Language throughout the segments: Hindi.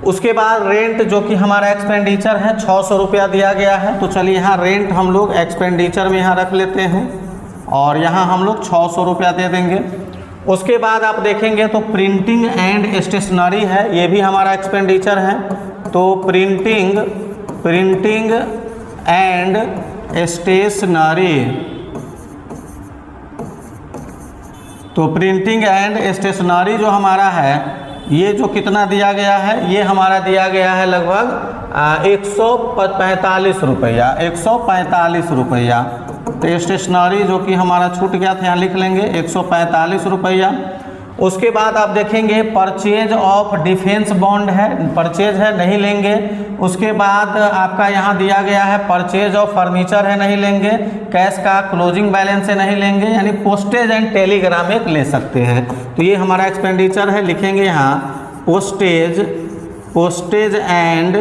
उसके बाद रेंट जो कि हमारा एक्सपेंडिचर है 600 रुपया दिया गया है। तो चलिए यहाँ रेंट हम लोग एक्सपेंडिचर में यहाँ रख लेते हैं और यहाँ हम लोग 600 रुपया दे देंगे। उसके बाद आप देखेंगे तो प्रिंटिंग एंड स्टेशनरी है, ये भी हमारा एक्सपेंडिचर है। तो प्रिंटिंग एंड स्टेशनरी, तो प्रिंटिंग एंड स्टेशनरी जो हमारा है ये जो कितना दिया गया है, ये हमारा दिया गया है लगभग 145 रुपया, 145 रुपया। तो स्टेशनरी जो कि हमारा छूट गया था यहाँ लिख लेंगे 145 रुपया। उसके बाद आप देखेंगे परचेज ऑफ डिफेंस बॉन्ड है, परचेज है नहीं लेंगे। उसके बाद आपका यहाँ दिया गया है परचेज ऑफ फर्नीचर है नहीं लेंगे। कैश का क्लोजिंग बैलेंस है नहीं लेंगे, यानी पोस्टेज एंड टेलीग्राम एक ले सकते हैं। तो ये हमारा एक्सपेंडिचर है, लिखेंगे यहाँ postage and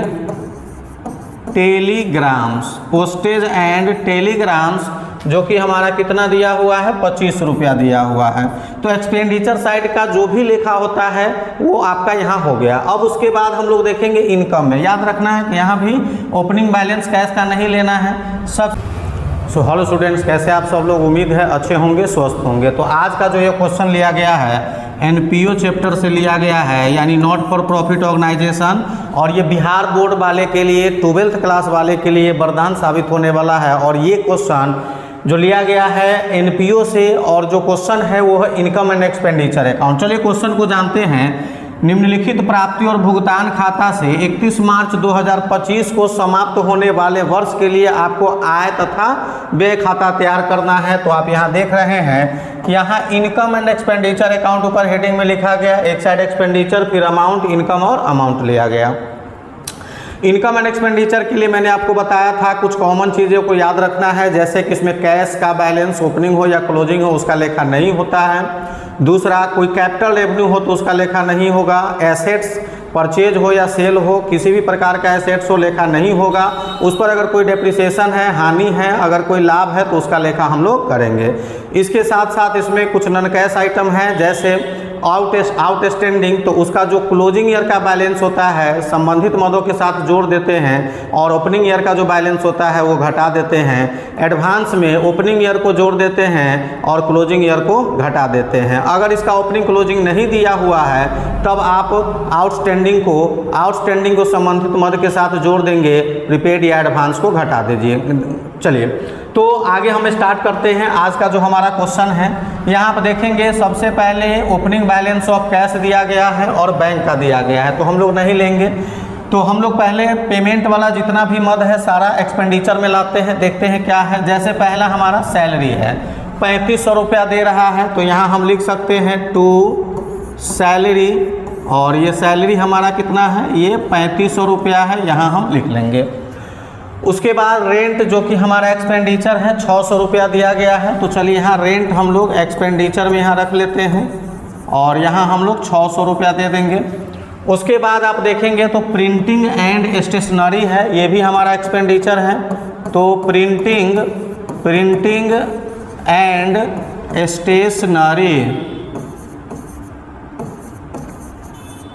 telegrams, postage and telegrams जो कि हमारा कितना दिया हुआ है 25 रुपया दिया हुआ है। तो एक्सपेंडिचर साइड का जो भी लेखा होता है वो आपका यहाँ हो गया। अब उसके बाद हम लोग देखेंगे इनकम में, याद रखना है कि यहाँ भी ओपनिंग बैलेंस कैश का नहीं लेना है सब। सो हेलो स्टूडेंट्स, कैसे आप सब लोग, उम्मीद है अच्छे होंगे, स्वस्थ होंगे। तो आज का जो ये क्वेश्चन लिया गया है एनपीओ चैप्टर से लिया गया है, यानी नॉट फॉर प्रॉफिट ऑर्गेनाइजेशन, और ये बिहार बोर्ड वाले के लिए 12th क्लास वाले के लिए वरदान साबित होने वाला है। और ये क्वेश्चन जो लिया गया है एनपीओ से, और जो क्वेश्चन है वो है इनकम एंड एक्सपेंडिचर अकाउंट। चलिए क्वेश्चन को जानते हैं। निम्नलिखित प्राप्ति और भुगतान खाता से 31 मार्च 2025 को समाप्त होने वाले वर्ष के लिए आपको आय तथा व्यय खाता तैयार करना है। तो आप यहाँ देख रहे हैं कि यहाँ इनकम एंड एक्सपेंडिचर अकाउंट ऊपर हेडिंग में लिखा गया, एक साइड एक्सपेंडिचर, फिर अमाउंट, इनकम और अमाउंट लिया गया। इनकम एंड एक्सपेंडिचर के लिए मैंने आपको बताया था कुछ कॉमन चीज़ों को याद रखना है, जैसे कि इसमें कैश का बैलेंस ओपनिंग हो या क्लोजिंग हो उसका लेखा नहीं होता है। दूसरा, कोई कैपिटल रेवेन्यू हो तो उसका लेखा नहीं होगा। एसेट्स परचेज हो या सेल हो, किसी भी प्रकार का एसेट्स हो लेखा नहीं होगा। उस पर अगर कोई डेप्रिसिएशन है, हानि है, अगर कोई लाभ है तो उसका लेखा हम लोग करेंगे। इसके साथ साथ इसमें कुछ नॉन कैश आइटम हैं, जैसे आउटस्टैंडिंग, तो उसका जो क्लोजिंग ईयर का बैलेंस होता है संबंधित मदों के साथ जोड़ देते हैं, और ओपनिंग ईयर का जो बैलेंस होता है वो घटा देते हैं। एडवांस में ओपनिंग ईयर को जोड़ देते हैं और क्लोजिंग ईयर को घटा देते हैं। अगर इसका ओपनिंग क्लोजिंग नहीं दिया हुआ है तब आप आउटस्टैंडिंग को संबंधित मद के साथ जोड़ देंगे, प्रीपेड या एडवांस को घटा दीजिए। चलिए तो आगे हम स्टार्ट करते हैं आज का जो हमारा क्वेश्चन है। यहाँ पर देखेंगे सबसे पहले ओपनिंग बैलेंस ऑफ कैश दिया गया है और बैंक का दिया गया है, तो हम लोग नहीं लेंगे। तो हम लोग पहले पेमेंट वाला जितना भी मद है सारा एक्सपेंडिचर में लाते हैं, देखते हैं क्या है। जैसे पहला हमारा सैलरी है, 3500 रुपया दे रहा है, तो यहाँ हम लिख सकते हैं टू सैलरी, और ये सैलरी हमारा कितना है, ये 3500 रुपया है, यहाँ हम लिख लेंगे। उसके बाद रेंट जो कि हमारा एक्सपेंडिचर है 600 रुपया दिया गया है, तो चलिए यहाँ रेंट हम लोग एक्सपेंडिचर में यहाँ रख लेते हैं और यहाँ हम लोग 600 रुपया दे देंगे। उसके बाद आप देखेंगे तो प्रिंटिंग एंड स्टेशनरी है, ये भी हमारा एक्सपेंडिचर है। तो प्रिंटिंग एंड स्टेशनरी,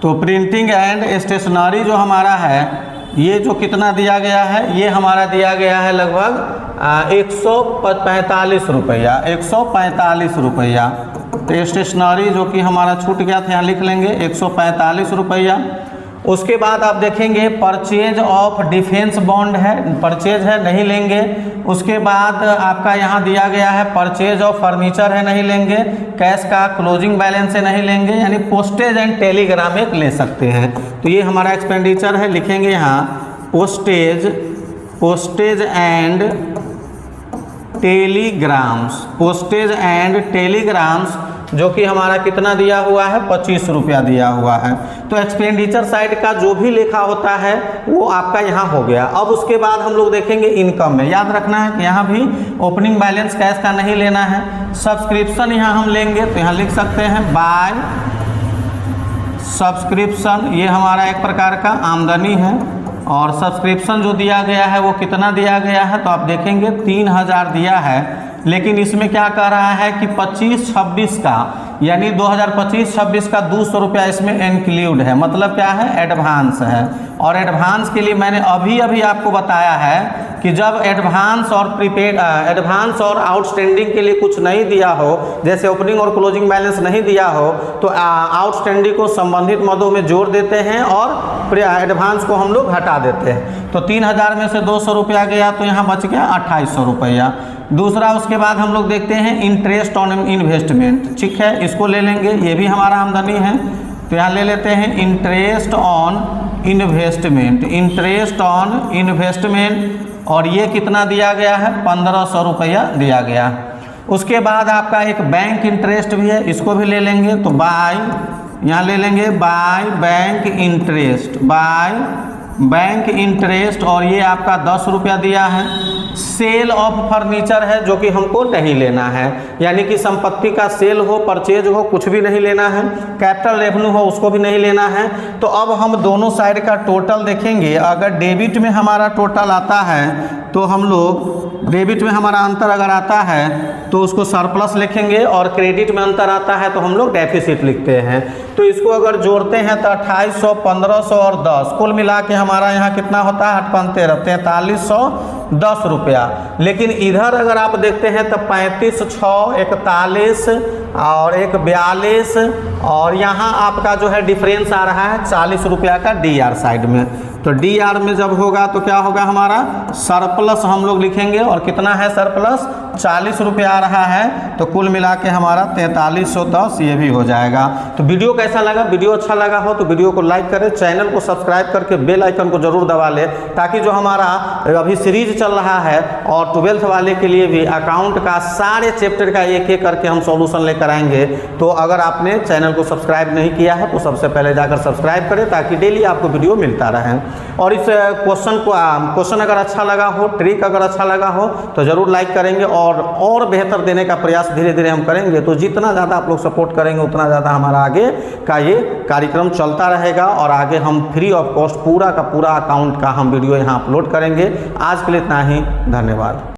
तो प्रिंटिंग एंड स्टेशनरी जो हमारा है ये जो कितना दिया गया है, ये हमारा दिया गया है लगभग 145 रुपया, 145 रुपया। तो स्टेशनरी जो कि हमारा छूट गया था यहाँ लिख लेंगे 145 रुपया। उसके बाद आप देखेंगे परचेज ऑफ डिफेंस बॉन्ड है, परचेज है नहीं लेंगे। उसके बाद आपका यहाँ दिया गया है परचेज ऑफ फर्नीचर है नहीं लेंगे। कैश का क्लोजिंग बैलेंस है नहीं लेंगे, यानी पोस्टेज एंड टेलीग्राम एक ले सकते हैं। तो ये हमारा एक्सपेंडिचर है, लिखेंगे यहाँ postage and telegrams, postage and telegrams जो कि हमारा कितना दिया हुआ है 25 रुपया दिया हुआ है। तो एक्सपेंडिचर साइड का जो भी लेखा होता है वो आपका यहाँ हो गया। अब उसके बाद हम लोग देखेंगे इनकम में, याद रखना है कि यहाँ भी ओपनिंग बैलेंस कैश का नहीं लेना है। सब्सक्रिप्शन यहाँ हम लेंगे, तो यहाँ लिख सकते हैं बाय सब्सक्रिप्शन, ये हमारा एक प्रकार का आमदनी है। और सब्सक्रिप्शन जो दिया गया है वो कितना दिया गया है, तो आप देखेंगे 3000 दिया है, लेकिन इसमें क्या कह रहा है कि 25-26 का यानी 2025-26 का 200 रुपया इसमें इंक्लूड है, मतलब क्या है, एडवांस है। और एडवांस के लिए मैंने अभी अभी आपको बताया है कि जब एडवांस और प्रीपेड एडवांस और आउटस्टैंडिंग के लिए कुछ नहीं दिया हो, जैसे ओपनिंग और क्लोजिंग बैलेंस नहीं दिया हो, तो आउटस्टैंडिंग को संबंधित मदों में जोड़ देते हैं और एडवांस को हम लोग हटा देते हैं। तो 3000 में से 200 रुपया गया तो यहाँ बच गया 2800 रुपया। दूसरा उसके बाद हम लोग देखते हैं इंटरेस्ट ऑन इन्वेस्टमेंट, ठीक है, इसको ले लेंगे, ये भी हमारा आमदनी है। तो यहाँ ले लेते हैं interest on investment, interest on investment, और ये कितना दिया गया है, 1500 रुपया दिया गया। उसके बाद आपका एक बैंक इंटरेस्ट भी है, इसको भी ले लेंगे। तो बाय, यहाँ ले लेंगे by bank interest, by bank interest, और ये आपका 10 रुपया दिया है। सेल ऑफ फर्नीचर है जो कि हमको नहीं लेना है, यानी कि संपत्ति का सेल हो, परचेज हो, कुछ भी नहीं लेना है। कैपिटल रेवेन्यू हो, उसको भी नहीं लेना है। तो अब हम दोनों साइड का टोटल देखेंगे। अगर डेबिट में हमारा टोटल आता है तो हम लोग डेबिट में हमारा अंतर अगर आता है तो उसको सरप्लस लिखेंगे, और क्रेडिट में अंतर आता है तो हम लोग डेफिसिट लिखते हैं। तो इसको अगर जोड़ते हैं तो 2800, 1500 और 10, कुल मिला के हमारा यहाँ कितना होता है, 8 5 13, 4310 रुपया। लेकिन इधर अगर आप देखते हैं तो 35 6 41 और एक 42, और यहाँ आपका जो है डिफरेंस आ रहा है 40 रुपया का DR साइड में। तो DR में जब होगा तो क्या होगा, हमारा सरप्लस हम लोग लिखेंगे, और कितना है सरप्लस, 40 रुपया आ रहा है। तो कुल मिला के हमारा 4310 ये भी हो जाएगा। तो वीडियो कैसा लगा, वीडियो अच्छा लगा हो तो वीडियो को लाइक करें, चैनल को सब्सक्राइब करके बेल आइकन को जरूर दबा लें, ताकि जो हमारा अभी सीरीज चल रहा है और 12th वाले के लिए भी अकाउंट का सारे चैप्टर का एक एक करके हम सॉल्यूशन लेकर आएंगे। तो अगर आपने चैनल को सब्सक्राइब नहीं किया है तो सबसे पहले जाकर सब्सक्राइब करें, ताकि डेली आपको वीडियो मिलता रहे। और इस क्वेश्चन अगर अच्छा लगा हो, ट्रिक अगर अच्छा लगा हो तो ज़रूर लाइक करेंगे, और बेहतर देने का प्रयास धीरे धीरे हम करेंगे। तो जितना ज़्यादा आप लोग सपोर्ट करेंगे उतना ज़्यादा हमारा आगे का ये कार्यक्रम चलता रहेगा, और आगे हम फ्री ऑफ कॉस्ट पूरा का पूरा अकाउंट का हम वीडियो यहाँ अपलोड करेंगे। आज के लिए इतना ही, धन्यवाद।